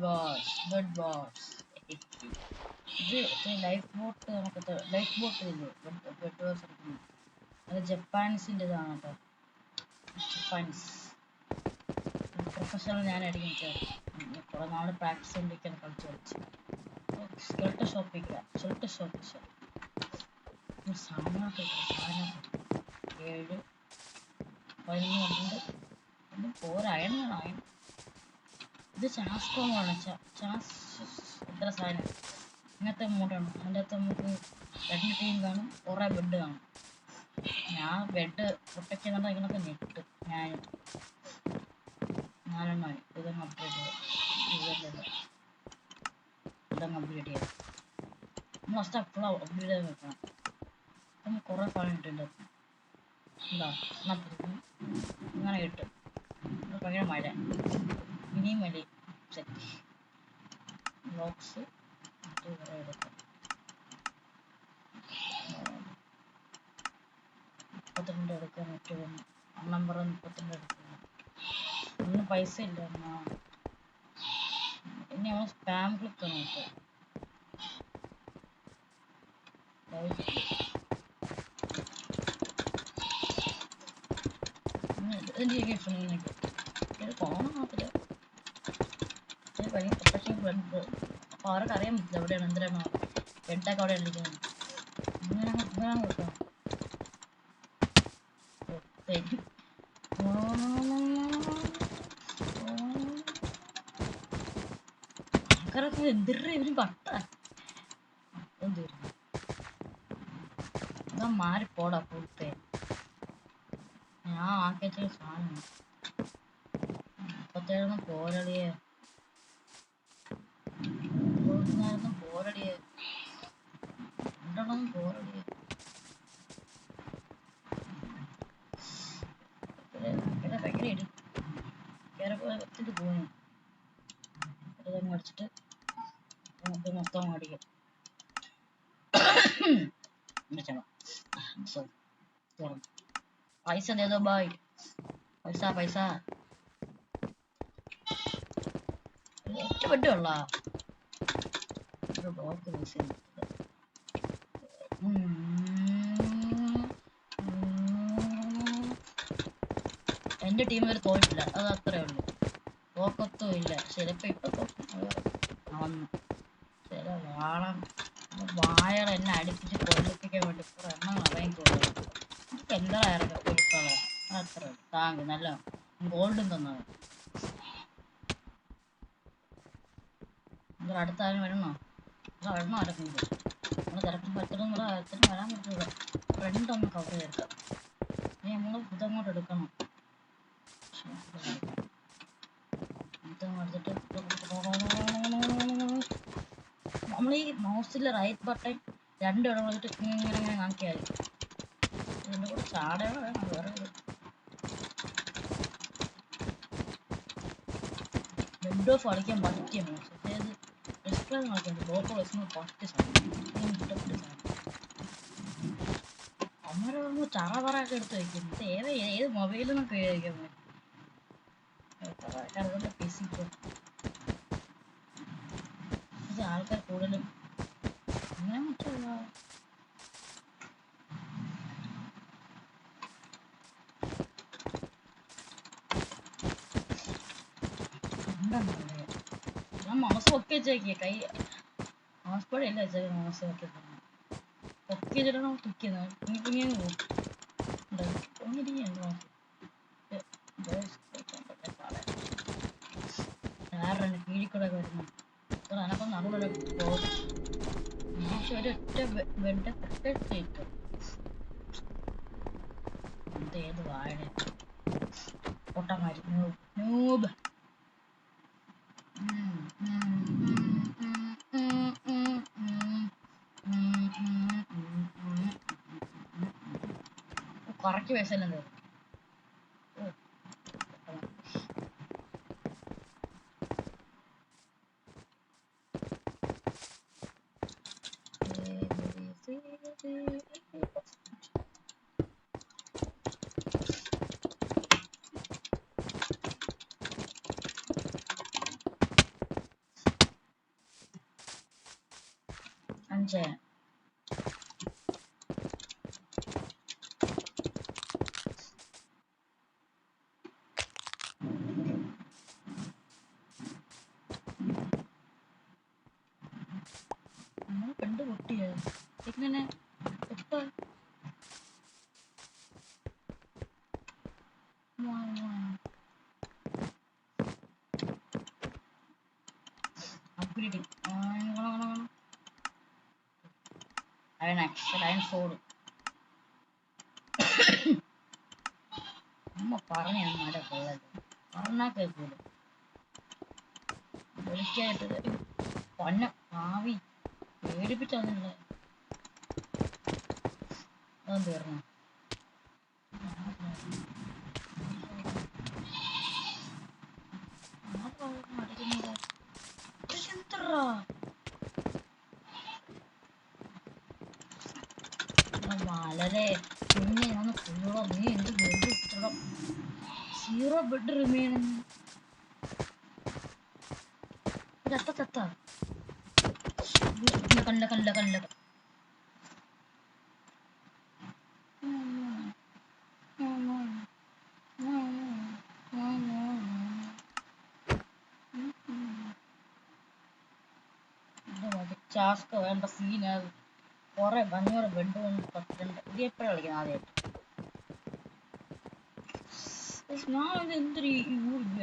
Bed wars ഇത് life boat നമുക്ക് life boat ഇല്ലേ ബെഡ് വാർസ് എടുക്കുന്നത് അത് ജപ്പാനീസിൻ്റെതാണ് കേട്ടോ. ജപ്പാനീസ് പ്രൊഫഷണൽ ഞാനായിരിക്കും ചേർത്ത് കുറെ നാൾ പ്രാക്ടീസ് ചെയ്തിരിക്കാൻ കളിച്ച് ഷർട്ട് ഷോപ്പിക്കാം സാധനമൊക്കെ 7 11 12 പോരായണ ഇത് ചാസ്കോമാണ് ചാസ് എത്ര സാധനം ഇങ്ങനത്തെ എമൗണ്ടാണ്. അതിൻ്റെ അകത്ത് നമുക്ക് 2 ടീം കാണും, കുറേ ബെഡ് കാണും. ഞാൻ ബെഡ് പ്രൊട്ടക്ട് ചെയ്യുന്നുണ്ട് ഇങ്ങനൊക്കെ നെറ്റ് ഞാനെണ്ണമായി ഇതങ്ങ് അപ്ഗ്രേഡ് ചെയ്യാം. ഇതങ്ങ് അപ്ഗ്രേഡ് ചെയ്യാം. നമ്മൾ ഫസ്റ്റ് അപ്ഗ്രേഡ് ചെയ്ത് വെക്കണം. നമുക്ക് കുറേ സാധനം ഇട്ടുണ്ട്. എന്താ ഇങ്ങനെ കിട്ടും. ഭയങ്കര മഴ ഇനിയും മഴ സെറ്റ് ബോക്സ് കുറേ എടുക്കാം. 32 എടുക്കാൻ പറ്റും. നമ്പർ 32 എടുക്കുന്നു. ഒന്നും പൈസ ഇല്ല എന്നാ ഇനി നമ്മൾ സ്പാം ക്ലിക്ക് നോക്കാം. ഇത് പോകണം നോക്കില്ല. പക്ഷേ ബ്ലഡ് അപ്പോൾ അവർക്ക് അറിയാൻ പറ്റില്ല എവിടെയാണ് എന്തിനാണോ ബെഡൊക്കെ അവിടെ ഇരിക്കുന്നത്. ഇങ്ങനെ നോക്കാം. ആൾക്കാരൊക്കെ എന്തിനാ ഇവര് പട്ട എന്താ മാറിപ്പോടാ പൂത്തെ. ഞാൻ ആക്കിയ സാധനം 37 പോരടിയേ പോരടിയേ രണ്ടെണ്ണം പോരടിയേ. ഭയങ്കര ഇടി കയറപ്പോലെ വെച്ചിട്ട് പോകുന്നു. ഇതങ്ങ് അടിച്ചിട്ട് നമുക്ക് മൊത്തം അടിക്കാം. പൈസ എന്തേതോ ബായ് പൈസ ഒറ്റ പറ്റുള്ള ബ്ലോക്ക് പൈസ എൻ്റെ ടീം വരെ തോറ്റില്ല. അത് അത്രേ ഉള്ളൂ. തോക്കത്തും ഇല്ല. ചിലപ്പോൾ ഇപ്പം വന്നു ചില വായകൾ എന്നെ അടുപ്പിച്ച് കൊള്ളിപ്പിക്കാൻ വേണ്ടി കുറെ എണ്ണം ഇറങ്ങിക്കൊള്ളു. നമുക്ക് എന്താ കൊടുത്തോളാം. അത്ര താങ്ക് നല്ല ഗോൾഡും തന്നത്. നിങ്ങൾ അടുത്ത ആരും വരണോ? വരണോ അടക്കുന്നത് നമ്മൾ തിരക്കുമ്പോൾ എത്രയും കൂടെ എത്രയും വരാൻ പറ്റില്ല. ഫ്രണ്ട് ഒന്ന് കവർ ചേർക്കാം. ഇനി നമ്മൾ ഇതങ്ങോട്ട് എടുക്കണം. ഇതങ്ങോട്ട് നമ്മൾ ഈ മൗസിലെ റൈറ്റ് ബട്ടൺ 2 ഇടം വന്നിട്ട് ഇങ്ങനെ കാണിക്കാൽ ഇതിൻ്റെ കൂടെ ചാടകൾ വേണം. വേറെ ബെഡ് ഓഫ് കളിക്കാൻ പറ്റിയ മൗസ് അതായത് ഡിസ്പ്ലേ കളിക്കുന്നത് ബോക്കോ വെച്ച് പറ്റിയ സാധനം ഇഷ്ടപ്പെട്ട സാധനം. അമ്മ ചറ പറയൊക്കെ എടുത്ത് വയ്ക്കുന്നത് ഏത് മൊബൈലിൽ നിന്നൊക്കെ ഉപയോഗിക്കുന്നത് PC ആൾക്കാർ കൂടുതലും അങ്ങനെ മറ്റുള്ള ഞാൻ മൗസ് പൊക്കി വെച്ചേക്കിയ കൈ മൗസ് പടി അല്ല വെച്ചേ മൗസ് പൊക്കി പൊക്കി വെച്ചിട്ടാണ് തുക്കുന്നത്. കുഞ്ഞിങ്ങനെ പോകും ആരുടെ കീഴിക്കൂടെ വരുന്നു അനപ്പം നടുവിടെ മൗസ് ഒരൊറ്റ ബെഡ് പ്രൊട്ടക്ട് ചെയ്തു. ഏത് വാഴ പൊട്ടന്മാര് നൂബ് കറക്റ്റ് വയസ്സല്ലേ. ചെയ്യാൻ. നമ്മൾ കണ്ടു പൊട്ടിയ എങ്ങനെ എപ്പ അപ്ഗ്രേഡിങ് അയൺ ഫോഡ് അമ്മ പറഞ്ഞ മര കൊള്ളത് പറഞ്ഞാ കേൾക്കൂല വിളിക്കായിട്ട് പൊന്ന ഭാവി പേടിപ്പിച്ചല്ല അതെന്ത് തീർന്നു വളരെ പിന്നെ ഒന്ന് ഫുള്ളോ നീ എന്ത് ബെഡ് സീറോ ബെഡ് റിമൈൻ ചത്ത ചത്ത കണ്ട കണ്ട കണ്ട ടാസ്ക് വേണ്ട സീൻ കുറെ 500 ബെഡ് കൊണ്ട് 12 ഇത് എപ്പോഴാണ് കളിക്കുന്നത് ആദ്യമായിട്ട് ഞാൻ എന്തൊരു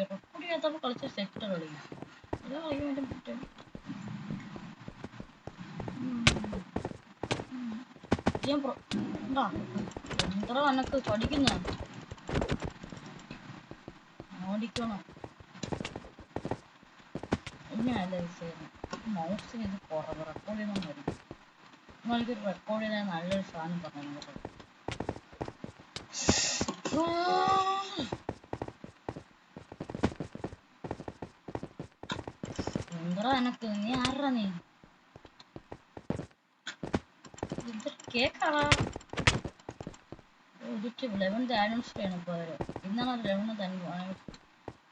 റെക്കോർഡ് ചെയ്യാത്തപ്പോൾ കളിച്ച സെറ്റ് കളിക്കും ഇതാ കളിക്കാൻ പറ്റും എത്ര എനക്ക് പഠിക്കുന്ന ഓടിക്കണം ഇങ്ങനെയല്ല വിഷയം മൗസിന് ഇത് കുറവ് റെക്കോർഡ് ചെയ്താൽ മതി നിങ്ങൾക്കൊരു റെക്കോർഡ് ചെയ്താൽ നല്ലൊരു സാധനം പറഞ്ഞു എന്താ എനക്ക് നീ ആരാ നീ കേക്കാടാ ഒരിക്കൽ 11th ആനിവേഴ്സറി ആണ് ഇപ്പോൾ ഇന്നാണ് 11th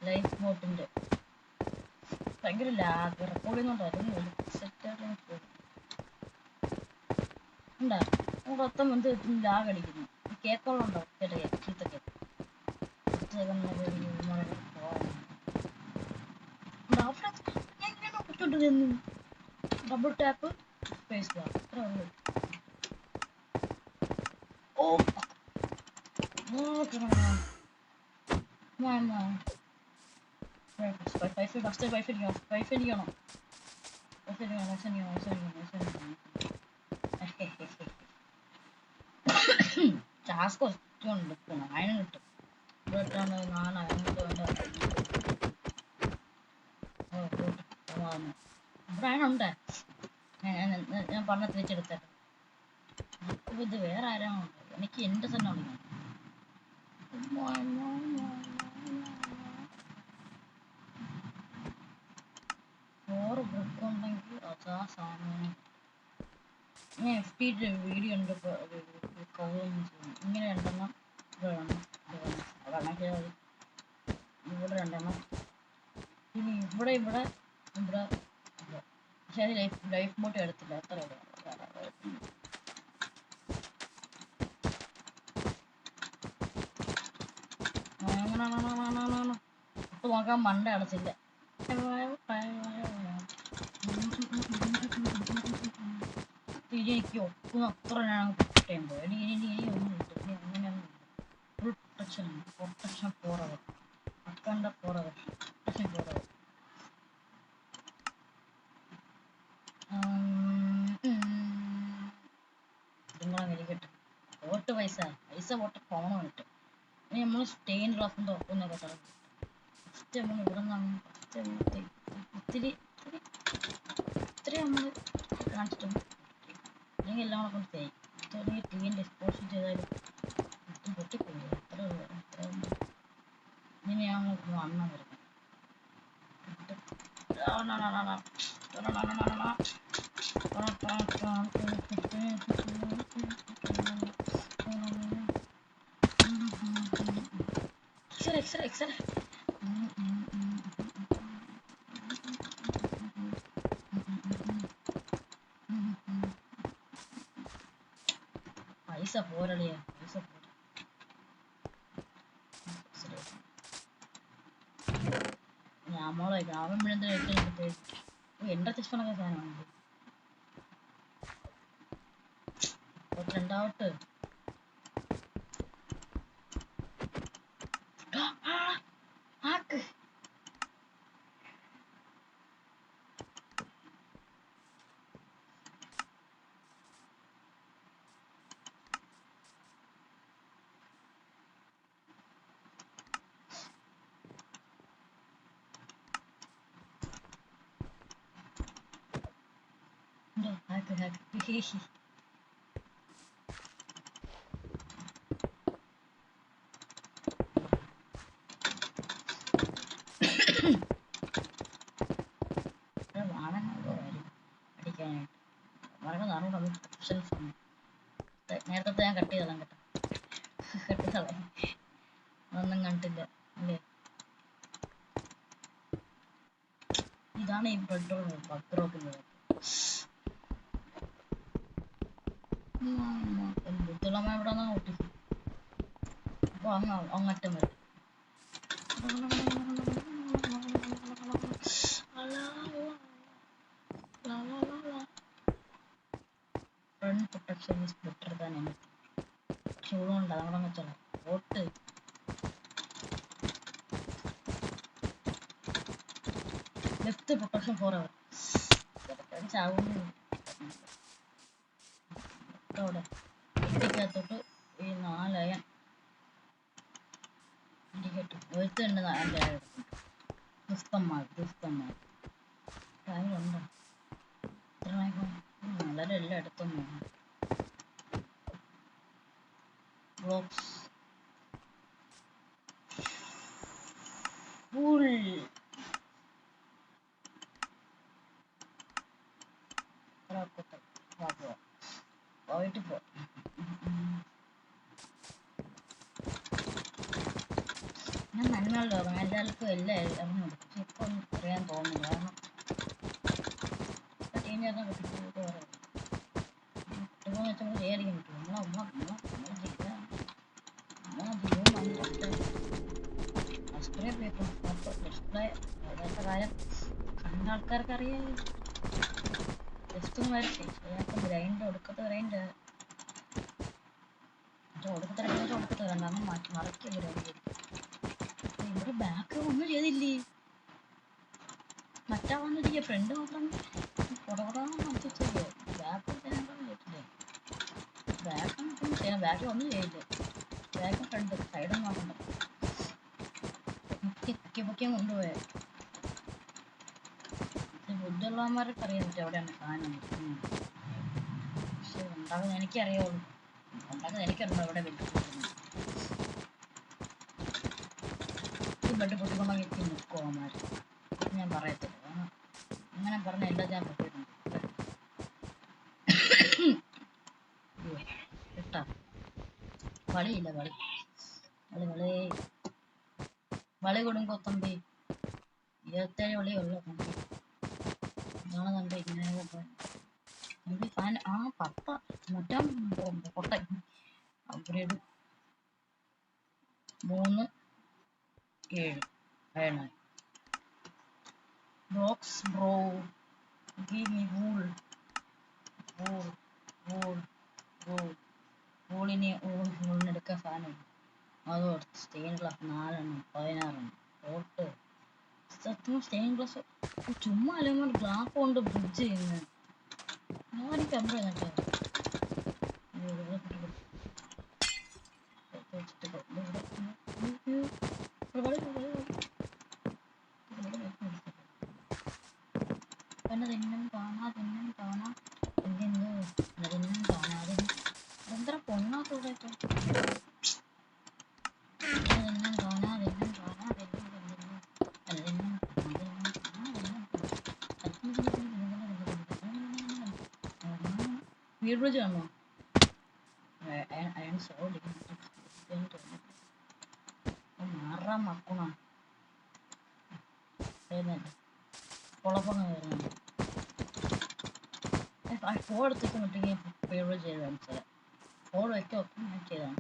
ലൈഫ് ബോട്ടിന്റെ ഭയങ്കര ലാഗ് റെക്കോർഡ് ചെയ്യുന്നുണ്ടോ സെറ്റായിട്ട് ഉണ്ടാ മൊത്തം എന്ത് ലാഗ് അടിക്കുന്നു കേക്കോളുണ്ടോ കേട്ടോ ചീത്തൊക്കെ ഡബിൾ ടാപ്പ് സ്പേസ് ബാർ അത്രേ ഉള്ളൂ ഓ ടാസ്ക് ഒറ്റ അതിന് കിട്ടും ഇവിടെ അതിനുണ്ട് ഞാൻ പറഞ്ഞ തിരിച്ചെടുത്തേട്ടെ ഇത് വേറെ ആരാണോ എനിക്ക് എന്റെ തന്നെ അറിയാം ചോറ് ബ്രെഡുണ്ടെങ്കിൽ അതാ സാധനം ഞാൻ FTയുടെ വീഡിയോ ഉണ്ട് ഇങ്ങനെ രണ്ടെണ്ണം ഇവിടെ രണ്ടെണ്ണം ഇനി ഇവിടെ ഇവിടെ ഇവിടെ പക്ഷേ ലൈഫ് ബോട്ട് എടുത്തില്ല അത്ര ഇപ്പൊ നോക്കാൻ മണ്ട അടച്ചില്ല എനിക്ക് ഒപ്പം അത്ര ഞാൻ കിട്ടുമ്പോൾ ഇനി ഒന്നും കിട്ടും അങ്ങനെയൊന്നും ഫുൾ പ്രൊട്ടക്ഷൻ ഫോറവർ അക്കണ്ട ഫോറവർ പ്രൊട്ടക്ഷൻ ഫോറവർ നിങ്ങളെ വലിക്കട്ടെ വോട്ട് പൈസ വോട്ട് പോകണം കിട്ടും ഇനി നമ്മൾ സ്റ്റെയിൻ റഫും തുറക്കുന്നൊക്കെ തുടങ്ങി ഫസ്റ്റ് നമ്മൾ ഇവിടെ നിന്നാണ് ഇത്തിരി നമ്മൾ കാണിച്ചിട്ടുണ്ട് അല്ലെങ്കിൽ എല്ലാം കൂടെ കൊണ്ട് തേയും ചെറിയ ടീൻ ഡിസ്പോസ് ചെയ്താലും പൊട്ടിപ്പോയി അത്ര ഇങ്ങനെയാണ് വണ്ണം വരുന്നത് എക്സറേ പൈസ പോരളിയാ, പൈസ പോര. ഞാൻ മോളെ അവൻ വീഴുന്ന എന്റെ തിഷ്ടണൊക്കെ സാധനമാണ്. രണ്ടാവട്ട് ആക്ക് ആക്ക് ആക്ക്. അടിക്കാനായിട്ട് വളരെ നാളെ നേരത്തെ ഞാൻ കട്ട് ചെയ്തോളാം കേട്ടോ. കട്ട് ചെയ്തോളാം, അതൊന്നും കണ്ടില്ല അല്ലേ. ഇതാണ് ഈ ബെഡ് ബക്രോക്കുന്നത്. ബുദ്ധിയുള്ളമ്മ എവിടെ നിന്നാ ഓട്ടിക്കും. അപ്പൊ അങ്ങറ്റം വരും. Front protection is better than any. ചൂടുണ്ട് അതവിടെ വെച്ചോളാം. ഓട്ട് ലെഫ്റ്റ് പ്രൊട്ടക്ഷൻ ഫോർ അവർ ചാവുന്നു. അവിടെ ഇടിക്കകത്തോട്ട് ഈ 4 അയൺ ഇടിക്കട്ടെ. ഒരുത്തുണ്ട് 4 അയൺ. ദുസ്തന്മാർ കാര്യമുണ്ടോ? വളരെ എല്ലായിടത്തും ബ്ലോക്സ് ഫുൾ പോയിട്ട് പോ. ഞാൻ നന്മകളുടെ ഓർമ്മ എല്ലാവർക്കും എല്ലാം അറിഞ്ഞുകൊടുക്കും. പക്ഷെ ഇപ്പൊ ഒന്നും അറിയാൻ തോന്നുന്നില്ല. കാരണം ടീം ചേർന്ന കുട്ടികൾക്ക് പറയാം കുട്ടികളെന്ന് വെച്ചാൽ നമ്മൾ ചെയ്യാതിരിക്കാൻ പറ്റും. ഡിസ്പ്ലേ പേപ്പർ ഡിസ്പ്ലേ ഏതാത്ത കാര്യം കണ്ട ആൾക്കാർക്ക് അറിയാം. ജസ്റ്റ് ഒന്ന് വരട്ടെ. ഗ്രൈൻഡ് ഒടുക്കത്തെ ഗ്രൈൻഡ് ഒടുക്കത്തെ രണ്ടാമത് മാറ്റി മറക്കി ഗ്രൈൻഡ്. ഇവിടെ ബാക്ക് ഒന്നും ചെയ്തില്ലേ. മറ്റാ വന്നിരിക്കുക ഫ്രണ്ട് മാത്രം കുടകുടാന്ന് മറിച്ചില്ലേ. ബാക്ക് ചെയ്തിട്ടില്ലേ. ബാക്കൊന്നും ചെയ്യണം. ബാക്ക് ഒന്നും ചെയ്യില്ല. ബാക്ക് ഫ്രണ്ട് സൈഡൊന്നും നോക്കണ്ട. പൊക്കി കൊണ്ടുപോയ ബുദ്ധിയുള്ളവന്മാർക്ക് അറിയാൻ പറ്റും എവിടെയാണ് സാധനം. പക്ഷെ ഉണ്ടാകുന്ന എനിക്കറിയുള്ളൂ. ഉണ്ടാകുന്നത് എനിക്കറിയാം എവിടെ ബെഡ് പൊട്ടിക്കൊണ്ടാൽ എത്തി നിൽക്കും അവന്മാർ. ഞാൻ പറയത്തില്ല. കാരണം അങ്ങനെ പറഞ്ഞ എല്ലാം ഞാൻ പൊട്ടിയിട്ടുണ്ട്. കിട്ടാ വളിയില്ല. വളി കൊടുങ്കോ തമ്പി. 27 വളിയുള്ളൂ തമ്പി. ഇതാണ് തമ്പി ഇങ്ങനെ തമ്പി ഫാൻ. ആ 10 മറ്റാ പൊട്ടൻ അപ്ഗ്രേഡ് 3 7 അയണായി. ബ്ലോക്സ് ബ്രോ ഗീവ് മീ വൂളിനെ ഊളിനെടുക്കാൻ സാധനം. അതോ സ്റ്റെയിൻ ഗ്ലാസ് 4 എണ്ണം 16 എണ്ണം ഓട്ട്. സത്യം സ്റ്റെയിൻ ഗ്ലാസ് ചുമ്മാ അല്ലെങ്കിൽ ഗ്ലാസ് കൊണ്ട് ബ്രിഡ്ജ് ചെയ്യുന്നത്. ഞാനീ കമ്പി എന്നിട്ട് എന്ത്ര പൊണ്ണാത്തൂടെ വീട് ബ്രിഡ്ജ് കാണോ. അയൺ സോളി മാറാൻ മക്കണ കുളപ്പൊന്ന് കയറുന്നുണ്ട്. ഫോൺ എടുത്തിട്ട് വീട് ബ്രിഡ്ജ് ചെയ്ത് കാണിച്ചാൽ ഫോൺ വെച്ച് നോക്കും ഞാൻ ചെയ്താണ്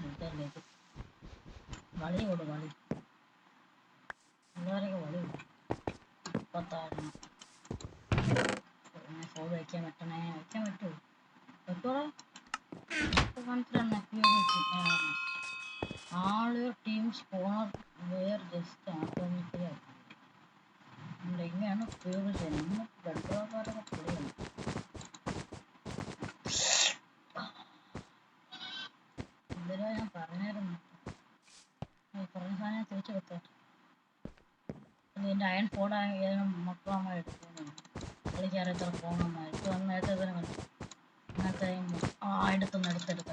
ഇതല്ലേ ഇത് വളി കൊടു വളി എല്ലാവരെയൊക്കെ വളി കൊടുക്കും 36 ഫോൺ വയ്ക്കാൻ പറ്റണേ വയ്ക്കാൻ പറ്റുമോ പറ്റോടാ കാണിച്ചിട്ടാണ് all your teams corner were just automatically ഇങ്ങനെയാണ് ഉപയോഗിച്ചത് നമ്മൾ ഗഡ്ബാറൊക്കെ പൊളിയാണ് ഇതുവരെ ഞാൻ പറഞ്ഞായിരുന്നു പറഞ്ഞ സാധനം തിരിച്ചു വെക്കാം എൻ്റെ അയൺ ഫോണായാലും മക്കളമ്മ എടുക്കുന്നു കളിക്കറിയത്ര ഫോണമ്മ ഇപ്പൊ നേരത്തെ തന്നെ കണ്ടു അങ്ങനത്തെ എടുത്തെടുക്ക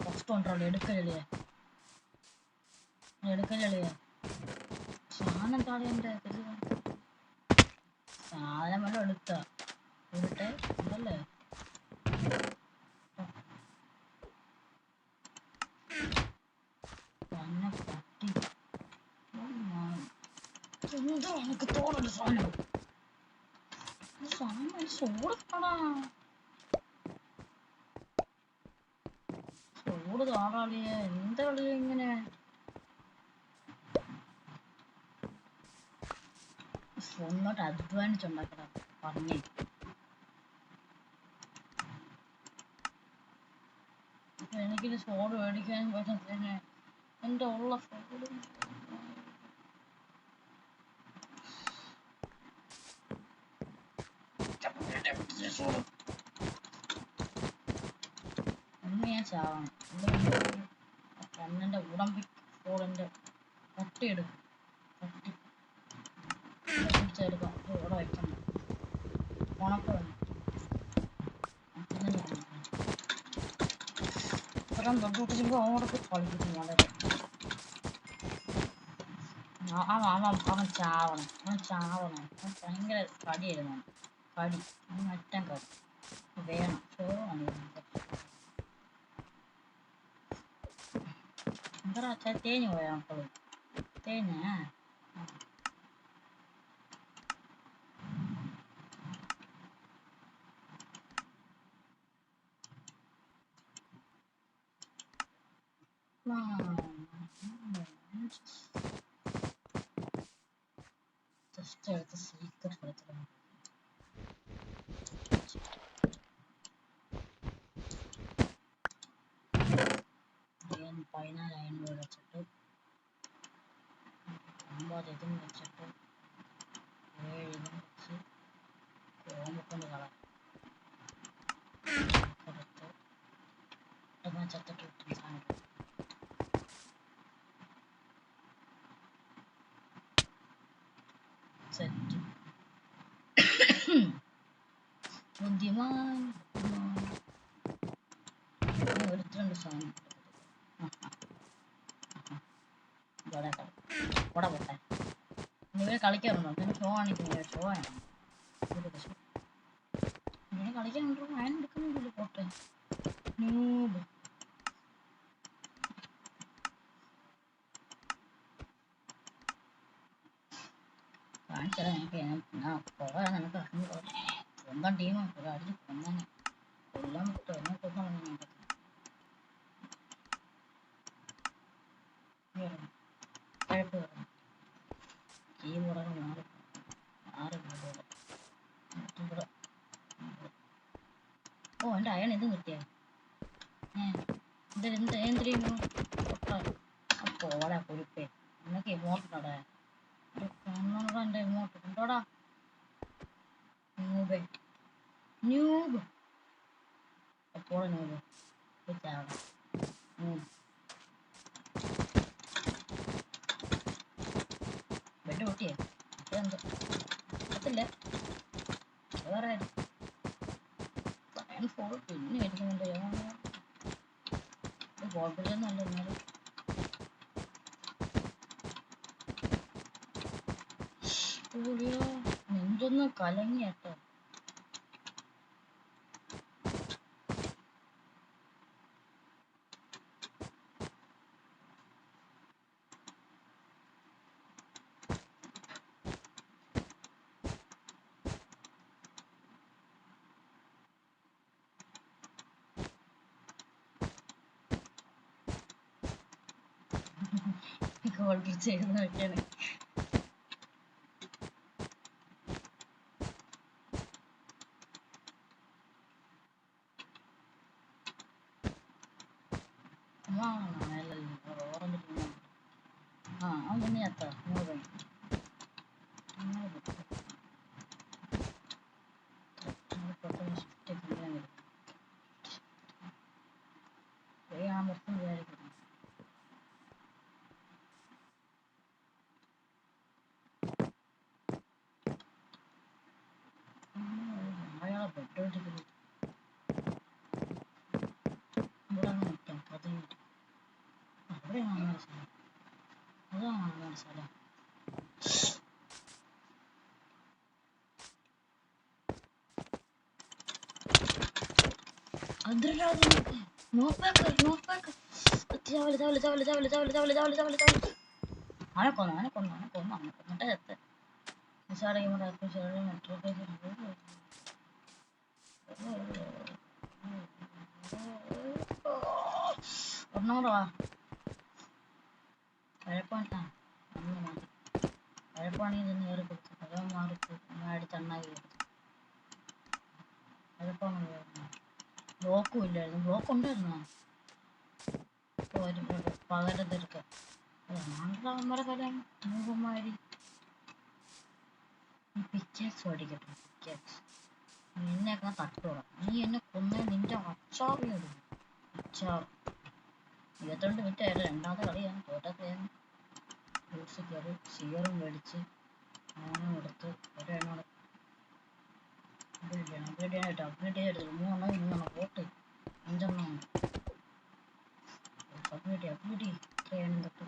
ഫസ്റ്റ് കൊണ്ടോളൂ എടുക്കലില്ലേ സാധനം താഴെ എൻ്റെ സാധനം വല്ല എടുത്ത ഉരുട്ടെ ഉണ്ടല്ലേ തന്നെ പട്ടി എന്താ എനിക്ക് തോന്നുന്നു സാധനം സൂടാടാ ചൂട് താറാളിയെ എന്താ കളിയ ഇങ്ങനെ ഫോണിലോട്ട് അധ്വാനിച്ചുണ്ടാക്കണം പറഞ്ഞേ എനിക്കിത് ഫോൺ മേടിക്കാനും പറ്റത്തിന് എൻ്റെ ഉള്ള ഫോൺ ഒന്ന് ഞാൻ ചാവണം കണ്ണിൻ്റെ ഉടമ്പി ഫോണിൻ്റെ തട്ടിയെടുക്കും തട്ടി പിടിച്ചെടുക്കാം ഇവിടെ വയ്ക്കണം ഉണക്ക വേണം ഇത്രയും തൊട്ടുപിടിക്കുമ്പോൾ അങ്ങോട്ടൊക്കെ കളിപ്പിക്കും വളരെ അവൻ ചാവണം അവൻ ഭയങ്കര കടിയായിരുന്നു കടി മറ്റൻ കടി വേണം ചോറാണ് എന്താ തേഞ്ഞ് പോയാ മക്കള് തേഞ്ഞ ജസ്റ്റ് എടുത്ത് സീക്രട്ട് എടുത്തിട്ടുണ്ട് 14 അയൺ വെച്ചിട്ട് 9 ഇതും വെച്ചിട്ട് 7 ഇതും വെച്ച് കോമ്പൊക്കെ കളർ എടുത്ത് ചത്തിട്ട് കിട്ടുന്ന സാധനം സെറ്റ് ബുദ്ധിമാൻ എടുത്തിട്ടുണ്ട് സാധനം ഇവിടെ പോട്ടെ ഇവരെ കളിക്കാറുണ്ടോ പിന്നെ ഷോ കാണിക്കുന്നില്ല ഷോ ആണ് ഇങ്ങനെ കളിക്കാനുണ്ടോ അയൺ എടുക്കുന്നില്ല പോട്ടെ ന്യൂബ് കാണിച്ചതാ എനിക്ക് പോകാൻ നിനക്ക് അറിഞ്ഞു സ്വന്തം ടീം ഒരു അടിച്ച് കൊന്നാനെ കൊല്ലാൻ വിട്ടോ എന്നെ കൊന്നു കഴപ്പ് കയറുന്നു ടീം ഉറങ്ങി മാറി ഇവിടെ ഓ എൻ്റെ അയൺ ഇതും കിട്ടിയ എന്തിനു പോടാ കുരിപ്പേ എന്നൊക്കെ ഇമോട്ടുണ്ടോടാ കണ്ണോടാ എൻ്റെ ഇമോട്ട് ഉണ്ടോടാ ന്യൂബ് ന്യൂബ് എപ്പോഴും ന്യൂബ് ചാവണം ബെഡ് പൊട്ടിയേ അതെന്തോ പറ്റില്ല വേറെ അയൺ ഫോൺ പിന്നെ മേടിക്കുന്നുണ്ട് കുഴപ്പമില്ലെന്നല്ല എന്നാലും നെഞ്ചൊന്ന് കലങ്ങി കേട്ടോ ഗോൾഡ് ചെയ്ത് നോക്കിയാണ്. അവൻ എത്ര 100 അയാളെ പെട്ടോട്ടിരിക്കുന്നു. ഇവിടെ നിൽക്കാം 10 മിനിറ്റ്. അവിടെയാണ് നമ്മുടെ സ്ഥലം. അതാണ് നമ്മുടെ സ്ഥലം. അതിലാതെ നോക്കാക്ക അവനെ കൊന്നിട്ടേ എത്ത ഒന്നൂടെ വാ. കഴപ്പാട്ടാ കഴപ്പാണെങ്കിൽ നിന്ന് കയറി കൊടുത്തു. അതോ മാറിപ്പോ അടുത്തെണ്ണായി കഴപ്പാണ്. ബ്ലോക്കും ഇല്ലായിരുന്നു. ബ്ലോക്ക് ഉണ്ടായിരുന്നോ? പകരത്തെടുക്ക നമ്മുടെ കലം മൂഹമാരി പിക്കാക്സ് പഠിക്കട്ടെ. പിക്കാക്സ് നിന്നെയൊക്കെ തട്ടോളാം. നീ എന്നെ കൊന്ന നിന്റെ അച്ചാറ് എടുക്കും. അച്ചാർ 22 മിനിറ്റ് ആയിട്ട് രണ്ടാമത്തെ കളിയാണ്. തോറ്റൊക്കെയാണ്. ഫ്രൂട്ട്സ് കയറി സിയറും മേടിച്ച് അങ്ങനെ എടുത്ത് ഒരു എണ്ണ അപ്ഗ്രേഡ് ചെയ്തിട്ട് 3 പോട്ട് 5 അപ്ഗ്രേഡ് ഇത്രയാണ് തൊട്ട്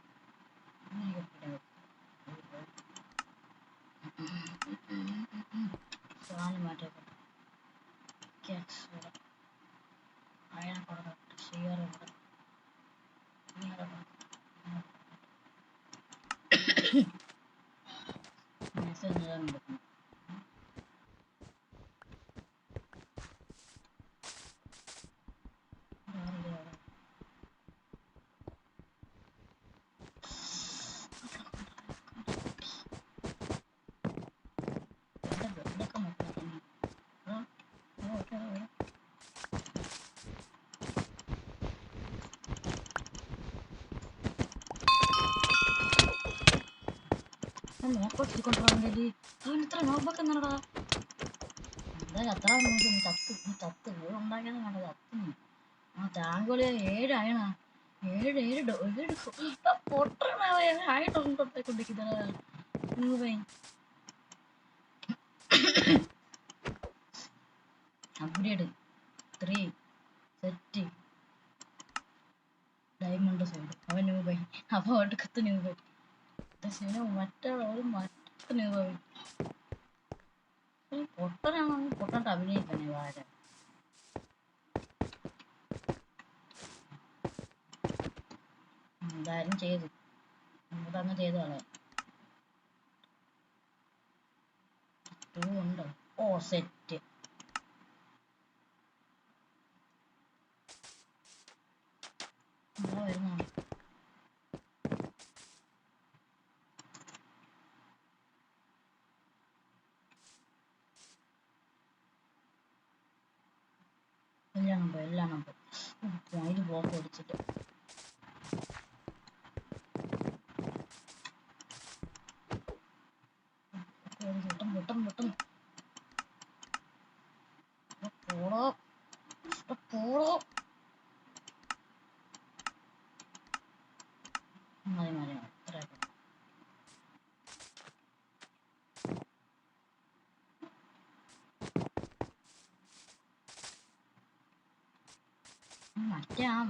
സാധനം മാറ്റൊക്കെ അയനെ കൊടുക്കാം. സിയർ മെസ്സേജ് കൊടുക്കണം. നോക്കൊണ്ടിരി അവൻ ഇത്ര നോക്കൊക്കെ എന്നടാ. എന്തായാലും അത്ര ചത്ത് ഉണ്ടാക്കിയത് കണ്ട ചത്തുന്നു. ആ ടാങ്കുകളി 7 ആയണ 7 പൊട്ടണായിട്ടൊണ്ടിരിക്കുന്ന അപ്ഗ്രേഡ് 3 സെറ്റ് ഡയമണ്ട് സൈഡ് അവൻ ന്യൂബൈ. അപ്പൊ ഒടുക്കത്ത് ന്യൂബൈ മറ്റുള്ളവരും മറ്റു ന്യൂബൈ. പൊട്ടനാണോ പൊട്ടനായിട്ട് അഭിനയിക്കണേ വാഴ. എന്തായാലും ചെയ്തു അങ്ങ് ചെയ്തു കളയാം. 2 ഉണ്ടോ? ഓ സെറ്റ്. എന്താ വരുന്നതാണ്? എല്ലാം നമ്പർ അതിൽ ബ്ലോക്ക് അടിച്ചിട്ട് പൊട്ടം പോടോ പോടോ. മതി ഇത്രയൊക്കെ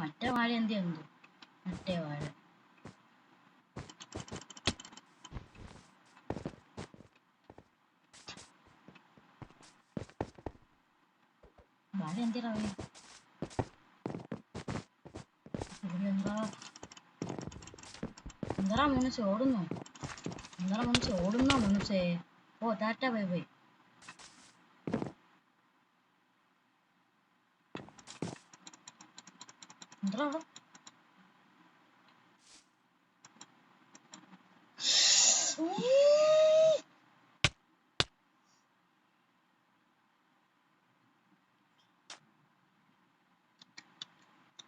മറ്റേ വാഴ എന്ത് ചെയ്യുന്നു? മറ്റേ വാഴ എന്തിനാ എന്താ മുനിച്ച് ഓടുന്നു? മുനിച്ചേ. ഓ ടാറ്റ ബൈ ബൈ. എന്താ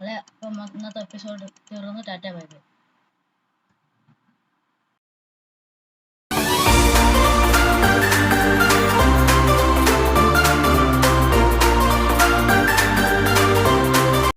അല്ലെ അപ്പം ഇന്നത്തെ എപ്പിസോഡ് തീർന്നു. Tata bye bye.